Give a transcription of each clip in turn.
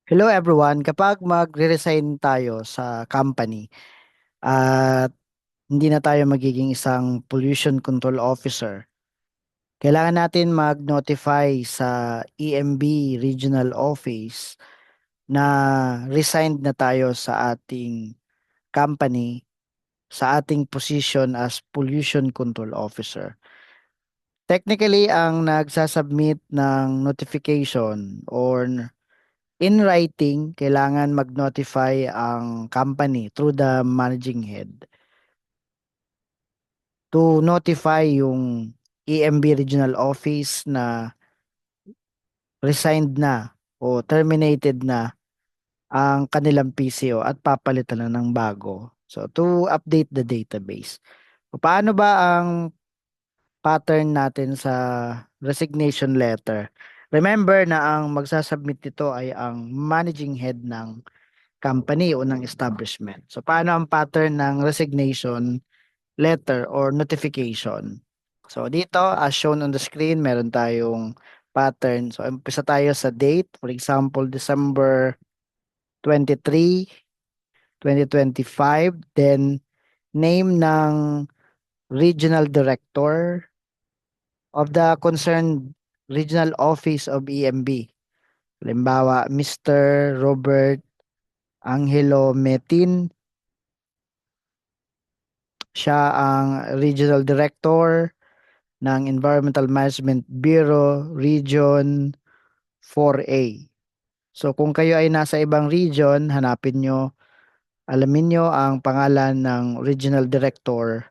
Hello everyone, kapag magre-resign tayo sa company at hindi na tayo magiging isang pollution control officer, kailangan natin mag-notify sa EMB Regional Office na resigned na tayo sa ating company sa ating position as pollution control officer. Technically, ang nagsasubmit ng notification or in writing, kailangan mag-notify ang company through the managing head to notify yung EMB Regional Office na resigned na o terminated na ang kanilang PCO at papalitan na ng bago. So, to update the database. Paano ba ang pattern natin sa resignation letter? Remember na ang magsasubmit nito ay ang managing head ng company o ng establishment. So, paano ang pattern ng resignation letter or notification? So, dito, as shown on the screen, meron tayong pattern. So, umpisa tayo sa date. For example, December 23, 2025. Then, name ng regional director of the concerned regional office of EMB. Halimbawa, Mr. Robert Angelo Metin. Siya ang Regional Director ng Environmental Management Bureau Region 4A. So kung kayo ay nasa ibang region, hanapin nyo, alamin nyo ang pangalan ng Regional Director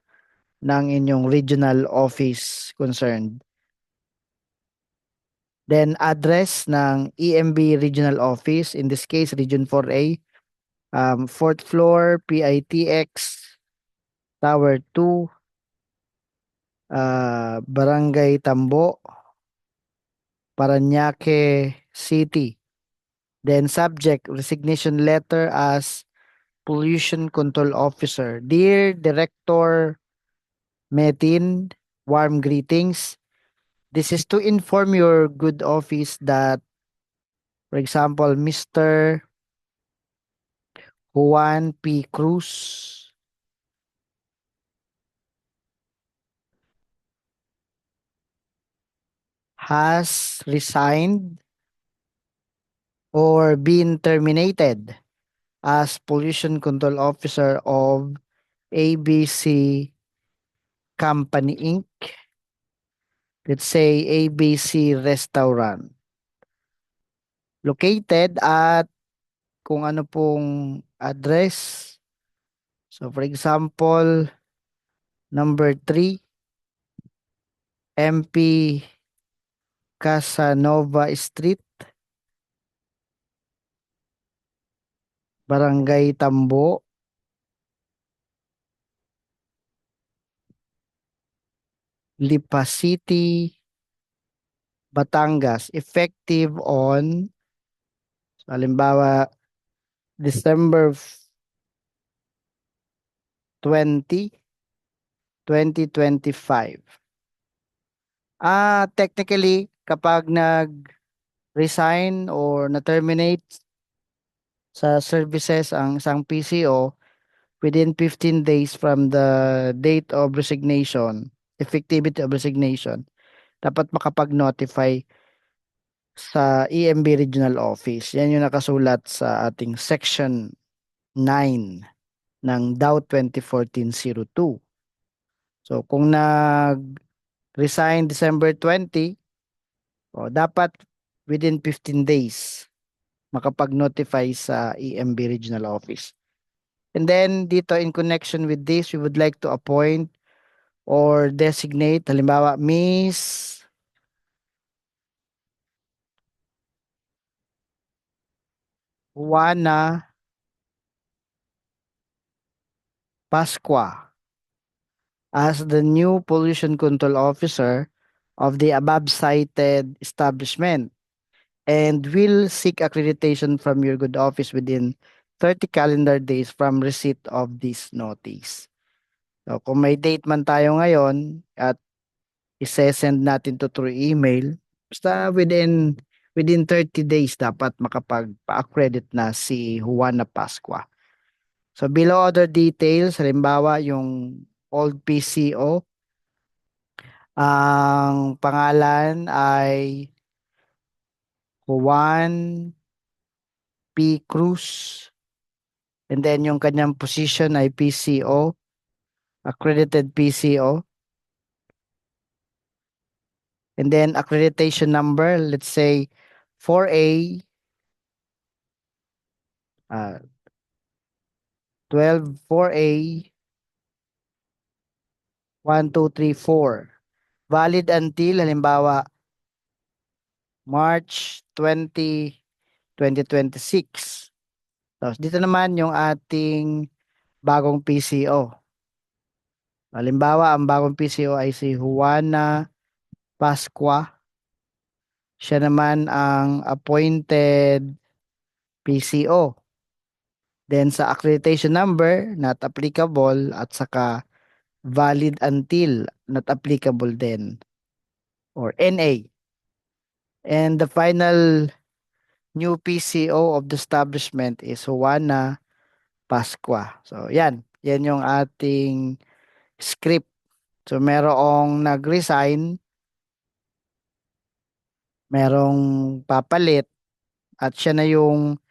ng inyong regional office concerned. Then address ng EMB Regional Office, in this case Region 4A, 4th floor, PITX, Tower 2, Barangay Tambo, Parañaque City. Then subject, resignation letter as Pollution Control Officer. Dear Director Metin, warm greetings. This is to inform your good office that, for example, Mr. Juan P. Cruz has resigned or been terminated as Pollution Control Officer of ABC Company Inc. Let's say ABC Restaurant. Located at kung ano pong address. So for example, number 3, MP Casanova Street, Barangay Tambo, Lipa City, Batangas, effective on, so, halimbawa, December 20, 2025. Technically, kapag nag-resign or na-terminate sa services ang isang PCO within 15 days from the date of resignation, effectivity of resignation, dapat makapag-notify sa EMB Regional Office. Yan yung nakasulat sa ating Section 9 ng DAO 2014-02. So kung nag-resign December 20, dapat within 15 days makapag-notify sa EMB Regional Office. And then dito in connection with this, we would like to appoint or designate, halimbawa, Miss Juana Pascua as the new pollution control officer of the above cited establishment and will seek accreditation from your good office within 30 calendar days from receipt of this notice. So kung may date man tayo ngayon at ise-send natin to through email, basta within within 30 days dapat makapagpa-accredit na si Juana Pascua. So below other details, halimbawa yung old PCO, ang pangalan ay Juan P. Cruz, and then yung kanyang position ay PCO, accredited PCO. And then accreditation number, let's say 4A, 12 4A 1, 2, 3, 4. Valid until halimbawa March 20, 2026. Tapos dito naman yung ating bagong PCO. Halimbawa, ang bagong PCO ay si Juana Pascua. Siya naman ang appointed PCO. Then sa accreditation number, not applicable, at saka valid until, not applicable din, or NA. And the final new PCO of the establishment is Juana Pascua. So yan, yan yung ating script. So merong nag-resign, merong papalit, at siya na yung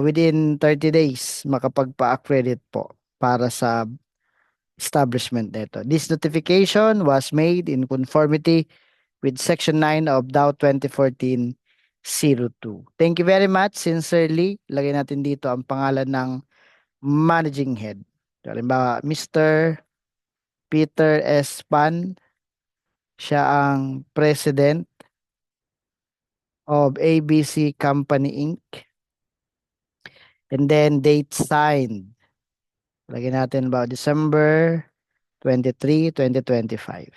within 30 days makapagpa-accredit po para sa establishment nito. This notification was made in conformity with Section 9 of DAO 2014-02. Thank you very much. Sincerely, lagay natin dito ang pangalan ng managing head. Halimbawa, Mr. Peter S. Pan, siya ang president of ABC Company Inc. And then date signed. Lagyan natin about December 23, 2025.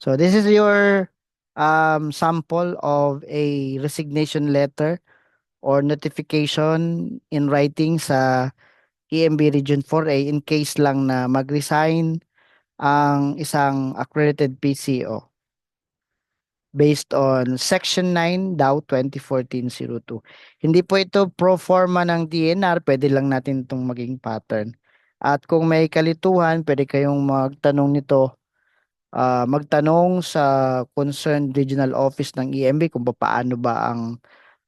So this is your sample of a resignation letter or notification in writing sa EMB Region 4A in case lang na mag-resign ang isang accredited PCO based on Section 9 DAO 2014-02. Hindi po ito pro forma ng DNR, pwede lang natin itong maging pattern. At kung may kalituhan, pwede kayong magtanong nito, magtanong sa concerned regional office ng EMB kung paano ba ang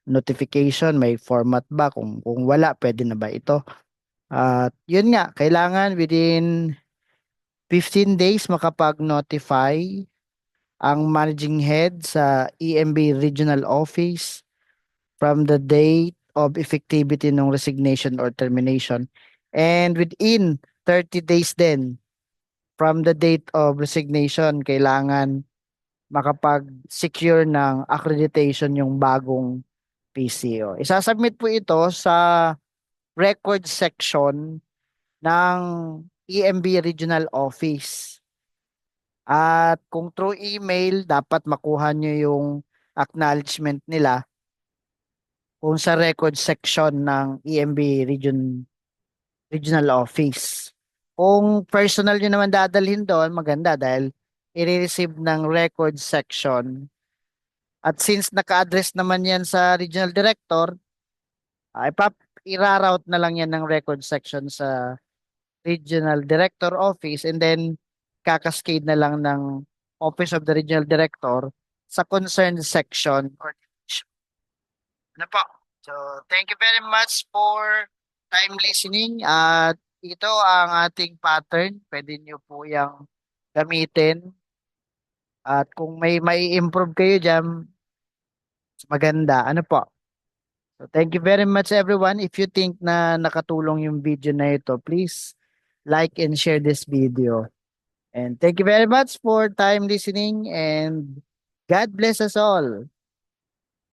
notification, may format ba, kung wala, pwede na ba ito. At yun nga, kailangan within 15 days makapag-notify ang managing head sa EMB Regional Office from the date of effectivity ng resignation or termination. And within 30 days din from the date of resignation, kailangan makapag-secure ng accreditation yung bagong PCO. Isasubmit po ito sa record section ng EMB Regional Office. At kung through email, dapat makuha nyo yung acknowledgement nila kung sa record section ng EMB Regional Office. Kung personal nyo naman dadalhin doon, maganda dahil i-receive ng record section. At since naka-address naman yan sa Regional Director, ay i-route na lang yan ng record section sa Regional Director Office, and then kakascade na lang ng Office of the Regional Director sa concerned section or division. Ano po? So, thank you very much for time listening, at ito ang ating pattern. Pwede nyo po yung gamitin, at kung may improve kayo dyan, maganda. Ano po? So, thank you very much everyone. If you think na nakatulong yung video na ito, please like and share this video. And thank you very much for time listening, and God bless us all.